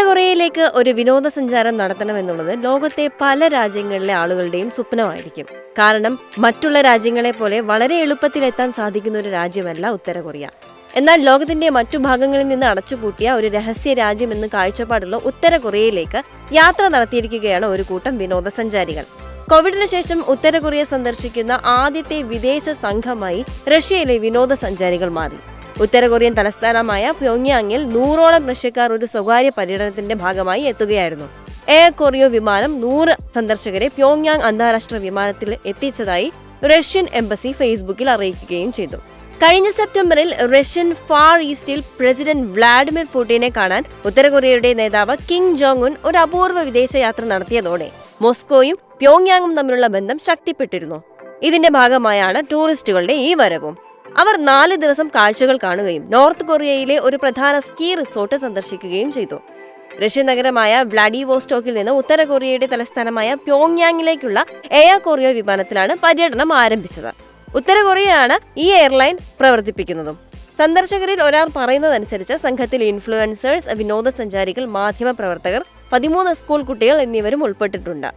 കൊറിയയിലേക്ക് ഒരു വിനോദസഞ്ചാരം നടത്തണമെന്നുള്ളത് ലോകത്തെ പല രാജ്യങ്ങളിലെ ആളുകളുടെയും സ്വപ്നമായിരിക്കും. കാരണം മറ്റുള്ള രാജ്യങ്ങളെ പോലെ വളരെ എളുപ്പത്തിൽ എത്താൻ സാധിക്കുന്ന ഒരു രാജ്യമല്ല ഉത്തര കൊറിയ. എന്നാൽ ലോകത്തിന്റെ മറ്റു ഭാഗങ്ങളിൽ നിന്ന് അടച്ചുപൂട്ടിയ ഒരു രഹസ്യ രാജ്യം എന്ന കാഴ്ചപ്പാടുള്ള ഉത്തര കൊറിയയിലേക്ക് യാത്ര നടത്തിയിരിക്കുകയാണ് ഒരു കൂട്ടം വിനോദസഞ്ചാരികൾ. കോവിഡിന് ശേഷം ഉത്തര കൊറിയ സന്ദർശിക്കുന്ന ആദ്യത്തെ വിദേശ സംഘമായി റഷ്യയിലെ വിനോദസഞ്ചാരികൾ മാറി. ഉത്തര കൊറിയൻ തലസ്ഥാനമായ പ്യോങ്യാങ്ങിൽ 100ഓളം റഷ്യക്കാർ ഒരു സ്വകാര്യ പര്യടനത്തിന്റെ ഭാഗമായി എത്തുകയായിരുന്നു. എയർ കൊറിയ വിമാനം 100 സന്ദർശകരെ പ്യോങ്യാങ് അന്താരാഷ്ട്ര വിമാനത്തിൽ എത്തിച്ചതായി റഷ്യൻ എംബസി ഫേസ്ബുക്കിൽ അറിയിക്കുകയും ചെയ്തു. കഴിഞ്ഞ സെപ്റ്റംബറിൽ റഷ്യൻ ഫാർ ഈസ്റ്റിൽ പ്രസിഡന്റ് വ്ളാഡിമിർ പുടിനെ കാണാൻ ഉത്തര കൊറിയയുടെ നേതാവ് കിം ജോങ് ഉൻ ഒരു അപൂർവ വിദേശയാത്ര നടത്തിയതോടെ മോസ്കോയും പ്യോങ്യാങ്ങും തമ്മിലുള്ള ബന്ധം ശക്തിപ്പെട്ടിരുന്നു. ഇതിന്റെ ഭാഗമായാണ് ടൂറിസ്റ്റുകളുടെ ഈ വരവും. അവർ 4 ദിവസം കാഴ്ചകൾ കാണുകയും നോർത്ത് കൊറിയയിലെ ഒരു പ്രധാന സ്കീ റിസോർട്ട് സന്ദർശിക്കുകയും ചെയ്തു. റഷ്യൻ നഗരമായ വ്ളാഡിവോസ്റ്റോക്കിൽ നിന്ന് ഉത്തര കൊറിയയുടെ തലസ്ഥാനമായ പ്യോങ്യാങ്ങിലേക്കുള്ള എയർ കൊറിയ വിമാനത്തിലാണ് പര്യടനം ആരംഭിച്ചത്. ഉത്തര കൊറിയയാണ് ഈ എയർലൈൻ പ്രവർത്തിപ്പിക്കുന്നതും. സന്ദർശകരിൽ ഒരാൾ പറയുന്നതനുസരിച്ച് സംഘത്തിൽ ഇൻഫ്ലുവൻസേഴ്സ്, വിനോദസഞ്ചാരികൾ, മാധ്യമപ്രവർത്തകർ, 13 സ്കൂൾ കുട്ടികൾ എന്നിവരും ഉൾപ്പെട്ടിട്ടുണ്ട്.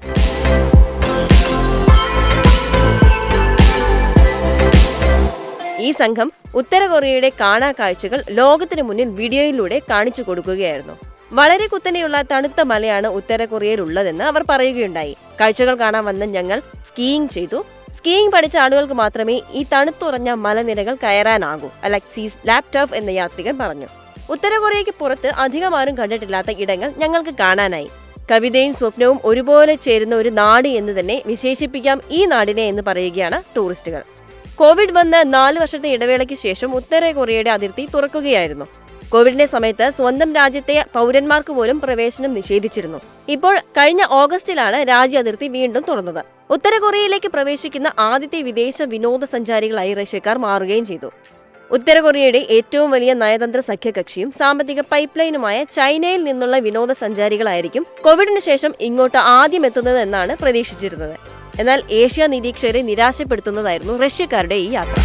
ഈ സംഘം ഉത്തര കൊറിയയുടെ കാണാ കാഴ്ചകൾ ലോകത്തിന് മുന്നിൽ വീഡിയോയിലൂടെ കാണിച്ചു കൊടുക്കുകയായിരുന്നു. വളരെ കുത്തനെയുള്ള തണുത്ത മലയാണ് ഉത്തര കൊറിയയിൽ ഉള്ളതെന്ന് അവർ പറയുകയുണ്ടായി. കാഴ്ചകൾ കാണാൻ വന്ന് ഞങ്ങൾ സ്കീയിങ് ചെയ്തു. സ്കീയിങ് പഠിച്ച ആളുകൾക്ക് മാത്രമേ ഈ തണുത്തുറഞ്ഞ മലനിരകൾ കയറാനാകൂ, അലക്സീസ് ലാപ്ടോപ്പ് എന്ന യാത്രികൻ പറഞ്ഞു. ഉത്തര കൊറിയയ്ക്ക് പുറത്ത് അധികം ആരും കണ്ടിട്ടില്ലാത്ത ഇടങ്ങൾ ഞങ്ങൾക്ക് കാണാനായി. കവിതയും സ്വപ്നവും ഒരുപോലെ ചേരുന്ന ഒരു നാട് എന്ന് തന്നെ വിശേഷിപ്പിക്കാം ഈ നാടിനെ എന്ന് പറയുകയാണ് ടൂറിസ്റ്റുകൾ. കോവിഡ് വന്ന് 4 വർഷത്തെ ഇടവേളയ്ക്ക് ശേഷം ഉത്തര കൊറിയയുടെ അതിർത്തി തുറക്കുകയായിരുന്നു. കോവിഡിന്റെ സമയത്ത് സ്വന്തം രാജ്യത്തെ പൗരന്മാർക്ക് പോലും പ്രവേശനം നിഷേധിച്ചിരുന്നു. ഇപ്പോൾ കഴിഞ്ഞ ഓഗസ്റ്റിലാണ് രാജ്യ അതിർത്തി വീണ്ടും തുറന്നത്. ഉത്തര കൊറിയയിലേക്ക് പ്രവേശിക്കുന്ന ആദ്യത്തെ വിദേശ വിനോദസഞ്ചാരികളായി റഷ്യക്കാർ മാറുകയും ചെയ്തു. ഉത്തര കൊറിയയുടെ ഏറ്റവും വലിയ നയതന്ത്ര സഖ്യകക്ഷിയും സാമ്പത്തിക പൈപ്പ് ലൈനുമായ ചൈനയിൽ നിന്നുള്ള വിനോദസഞ്ചാരികളായിരിക്കും കോവിഡിന് ശേഷം ഇങ്ങോട്ട് ആദ്യം എത്തുന്നത് എന്നാണ് പ്രതീക്ഷിച്ചിരുന്നത്. എന്നാൽ ഏഷ്യ നിരീക്ഷകരെ നിരാശപ്പെടുത്തുന്നതായിരുന്നു റഷ്യക്കാരുടെ ഈ യാത്ര.